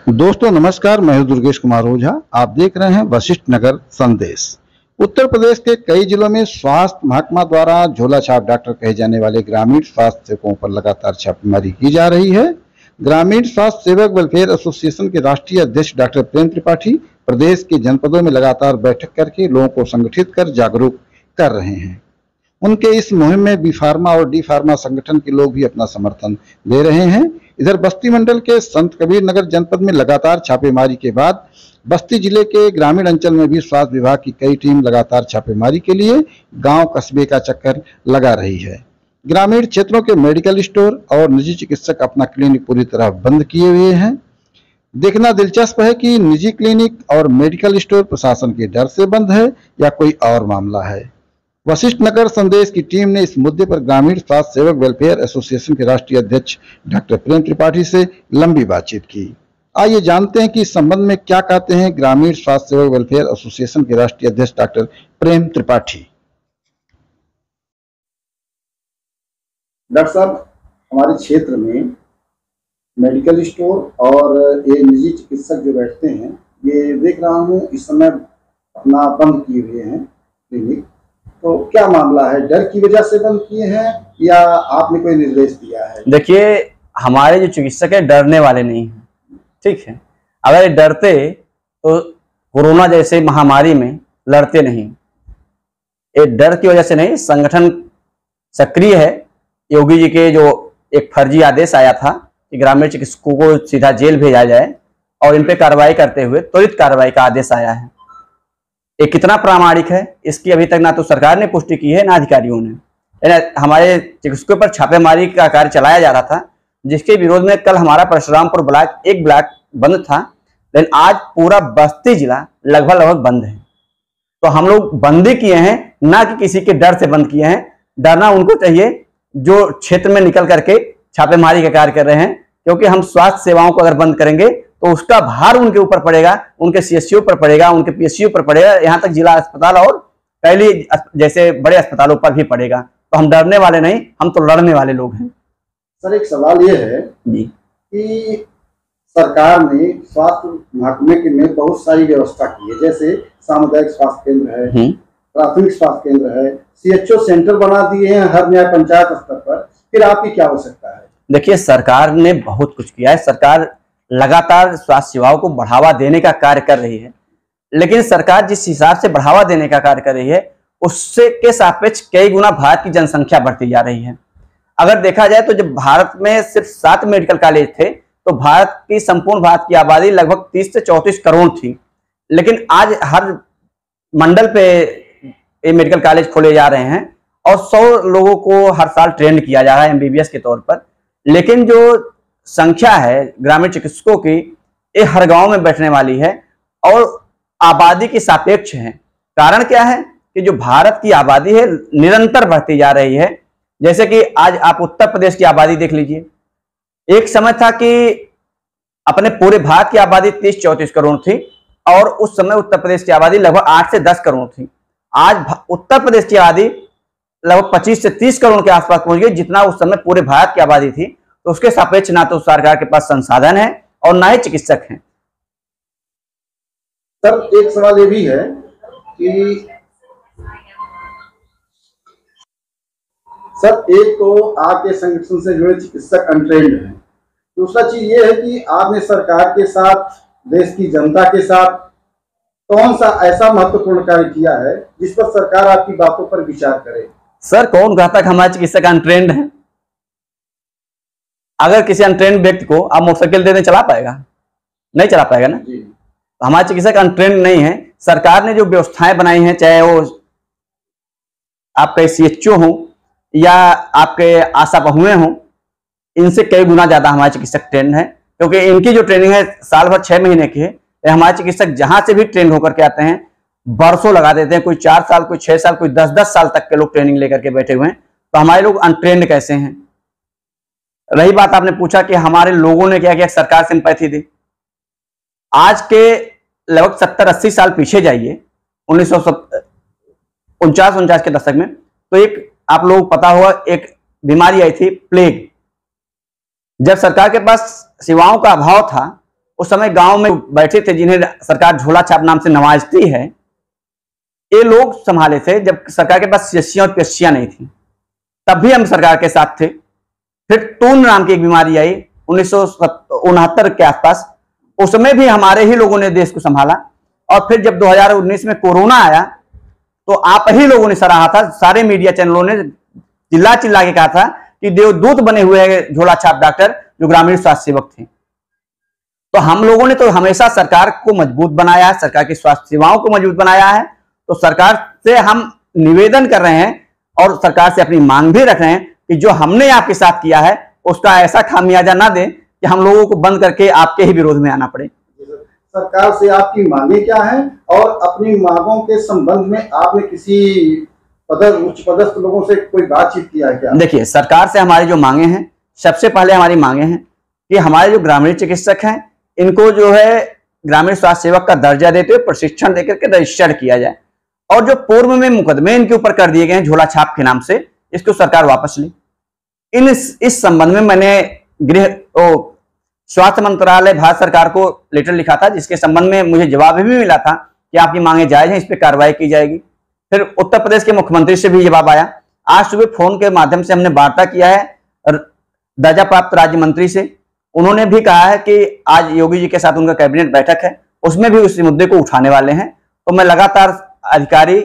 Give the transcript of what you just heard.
दोस्तों नमस्कार, मैं हूं दुर्गेश कुमार ओझा। आप देख रहे हैं वशिष्ठ नगर संदेश। उत्तर प्रदेश के कई जिलों में स्वास्थ्य महकमा द्वारा झोला छाप डॉक्टर कहे जाने वाले ग्रामीण स्वास्थ्य सेवकों पर लगातार छापेमारी की जा रही है। ग्रामीण स्वास्थ्य सेवक वेलफेयर एसोसिएशन के राष्ट्रीय अध्यक्ष डॉक्टर प्रेम त्रिपाठी प्रदेश के जनपदों में लगातार बैठक करके लोगों को संगठित कर जागरूक कर रहे हैं। उनके इस मुहिम में बी फार्मा और डी फार्मा संगठन के लोग भी अपना समर्थन दे रहे हैं। इधर बस्ती मंडल के संत कबीर नगर जनपद में लगातार छापेमारी के बाद बस्ती जिले के ग्रामीण अंचल में भी स्वास्थ्य विभाग की कई टीम लगातार छापेमारी के लिए गांव कस्बे का चक्कर लगा रही है। ग्रामीण क्षेत्रों के मेडिकल स्टोर और निजी चिकित्सक अपना क्लिनिक पूरी तरह बंद किए हुए हैं। देखना दिलचस्प है कि निजी क्लिनिक और मेडिकल स्टोर प्रशासन के डर से बंद है या कोई और मामला है। वशिष्ठ नगर संदेश की टीम ने इस मुद्दे पर ग्रामीण स्वास्थ्य सेवक वेलफेयर एसोसिएशन के राष्ट्रीय अध्यक्ष डॉक्टर प्रेम त्रिपाठी से लंबी बातचीत की। आइए जानते हैं कि इस संबंध में क्या कहते हैं ग्रामीण स्वास्थ्य सेवक वेलफेयर एसोसिएशन के राष्ट्रीय अध्यक्ष डॉक्टर प्रेम त्रिपाठी। डॉक्टर साहब, हमारे क्षेत्र में मेडिकल स्टोर और ये निजी चिकित्सक जो बैठते हैं, ये देख रहा हूँ इस समय अपना बंद किए हुए हैं क्लिनिक। तो क्या मामला है, डर की वजह से बंद किए हैं या आपने कोई निर्देश दिया है? देखिए, हमारे जो चिकित्सक है डरने वाले नहीं हैं, ठीक है। अगर डरते तो कोरोना जैसे महामारी में लड़ते नहीं। ये डर की वजह से नहीं, संगठन सक्रिय है। योगी जी के जो एक फर्जी आदेश आया था कि ग्रामीण चिकित्सकों को सीधा जेल भेजा जाए और इन पे कार्रवाई करते हुए त्वरित कार्रवाई का आदेश आया है। ये कितना प्रामाणिक है इसकी अभी तक ना तो सरकार ने पुष्टि की है ना अधिकारियों ने। हमारे चिकित्सकों पर छापेमारी का कार्य चलाया जा रहा था, जिसके विरोध में कल हमारा परशुरामपुर ब्लॉक एक ब्लॉक बंद था, लेकिन आज पूरा बस्ती जिला लगभग बंद है। तो हम लोग बंदी किए हैं, ना कि किसी के डर से बंद किए हैं। डरना उनको चाहिए जो क्षेत्र में निकल करके छापेमारी का कार्य कर रहे हैं, क्योंकि हम स्वास्थ्य सेवाओं को अगर बंद करेंगे तो उसका भार उनके ऊपर पड़ेगा, उनके सीएचसी पर पड़ेगा, उनके पीएचसी पर पड़ेगा, यहाँ तक जिला अस्पताल और पहले जैसे बड़े अस्पतालों पर भी पड़ेगा। तो हम डरने वाले नहीं, हम तो लड़ने वाले लोग हैं। सर, एक सवाल ये है कि सरकार ने स्वास्थ्य महकमे में बहुत सारी व्यवस्था की है, जैसे सामुदायिक स्वास्थ्य केंद्र है, प्राथमिक स्वास्थ्य केंद्र है, सीएचओ सेंटर बना दिए हैं हर न्याय पंचायत स्तर पर। फिर आपकी क्या हो सकता है? देखिए, सरकार ने बहुत कुछ किया है। सरकार लगातार स्वास्थ्य सेवाओं को बढ़ावा देने का कार्य कर रही है, लेकिन सरकार जिस हिसाब से बढ़ावा देने का कार्य कर रही है उससे के सापेक्ष कई गुना भारत की जनसंख्या बढ़ती जा रही है। अगर देखा जाए तो जब भारत में सिर्फ 7 मेडिकल कॉलेज थे तो भारत की संपूर्ण भारत की आबादी लगभग 30 से 34 करोड़ थी, लेकिन आज हर मंडल पे ये मेडिकल कॉलेज खोले जा रहे हैं और 100 लोगों को हर साल ट्रेंड किया जा रहा है एमबीबीएस के तौर पर। लेकिन जो संख्या है ग्रामीण चिकित्सकों की, ये हर गांव में बैठने वाली है और आबादी की सापेक्ष है। कारण क्या है कि जो भारत की आबादी है निरंतर बढ़ती जा रही है। जैसे कि आज आप उत्तर प्रदेश की आबादी देख लीजिए। एक समय था कि अपने पूरे भारत की आबादी 30-34 करोड़ थी और उस समय उत्तर प्रदेश की आबादी लगभग 8 से 10 करोड़ थी। आज उत्तर प्रदेश की आबादी लगभग 25 से 30 करोड़ के आसपास पहुंच गई, जितना उस समय पूरे भारत की आबादी थी। तो उसके सापेक्ष ना तो सरकार के पास संसाधन है और ना ही चिकित्सक हैं। सर, एक सवाल ये भी है कि सर, एक तो आपके संगठन से जुड़े चिकित्सक अनट्रेंड हैं, दूसरा चीज ये है कि आपने सरकार के साथ, देश की जनता के साथ कौन सा ऐसा महत्वपूर्ण कार्य किया है जिस पर सरकार आपकी बातों पर विचार करे? सर, कौन कहता कि हमारे चिकित्सक अनट्रेंड है? अगर किसी अनट्रेंड व्यक्ति को आप मोटरसाइकिल देने चला पाएगा? नहीं चला पाएगा ना। तो हमारे चिकित्सक अनट्रेंड नहीं है। सरकार ने जो व्यवस्थाएं बनाई हैं, चाहे वो आपके सीएचओ हो या आपके आशा बहुएं हो, इनसे कई गुना ज्यादा हमारे चिकित्सक ट्रेंड है, क्योंकि इनकी जो ट्रेनिंग है साल भर 6 महीने की है। हमारे चिकित्सक जहां से भी ट्रेंड होकर के आते हैं बरसों लगा देते हैं, कोई 4 साल, कोई 6 साल, कोई 10-10 साल तक के लोग ट्रेनिंग लेकर के बैठे हुए हैं। तो हमारे लोग अनट्रेंड कैसे हैं? रही बात, आपने पूछा कि हमारे लोगों ने क्या किया, सरकार सिंपैथी दी। आज के लगभग 70-80 साल पीछे जाइए, 1949 के दशक में, तो एक आप लोग पता हुआ एक बीमारी आई थी, प्लेग। जब सरकार के पास सेवाओं का अभाव था उस समय गांव में बैठे थे, जिन्हें सरकार झोला छाप नाम से नवाजती है, ये लोग संभाले थे जब सरकार के पास सीएससियां और पीएससियां नहीं थी। तब भी हम सरकार के साथ थे। फिर टून नाम की एक बीमारी आई 1969 के आसपास, उसमें भी हमारे ही लोगों ने देश को संभाला। और फिर जब 2019 में कोरोना आया तो आप ही लोगों ने सराहा था, सारे मीडिया चैनलों ने चिल्ला चिल्ला के कहा था कि देवदूत बने हुए हैं झोला छाप डॉक्टर जो ग्रामीण स्वास्थ्य सेवक थे। तो हम लोगों ने तो हमेशा सरकार को मजबूत बनाया है, सरकार की स्वास्थ्य सेवाओं को मजबूत बनाया है। तो सरकार से हम निवेदन कर रहे हैं और सरकार से अपनी मांग भी रख रहे हैं कि जो हमने आपके साथ किया है उसका ऐसा खामियाजा ना दें कि हम लोगों को बंद करके आपके ही विरोध में आना पड़े। सरकार से आपकी मांगे क्या है और अपनी मांगों के संबंध में आपने किसी उच्च पदस्थ लोगों से कोई बातचीत किया है क्या? देखिए, सरकार से हमारी जो मांगे हैं, सबसे पहले हमारी मांगे हैं कि हमारे जो ग्रामीण चिकित्सक हैं इनको जो है ग्रामीण स्वास्थ्य सेवक का दर्जा देते हुए प्रशिक्षण देकर के रजिस्टर किया जाए, और जो पूर्व में मुकदमे इनके ऊपर कर दिए गए हैं झोला छाप के नाम से, इसको सरकार वापस ले। इस संबंध में मैंने स्वास्थ्य मंत्रालय भारत सरकार को लेटर लिखा था, जिसके संबंध में मुझे जवाब भी मिला था कि आपकी मांगे जायज हैं, इस पर कार्रवाई की जाएगी। फिर उत्तर प्रदेश के मुख्यमंत्री से भी जवाब आया। आज सुबह फोन के माध्यम से हमने वार्ता किया है दर्जा प्राप्त राज्य मंत्री से। उन्होंने भी कहा है कि आज योगी जी के साथ उनका कैबिनेट बैठक है, उसमें भी उस मुद्दे को उठाने वाले हैं। तो मैं लगातार अधिकारी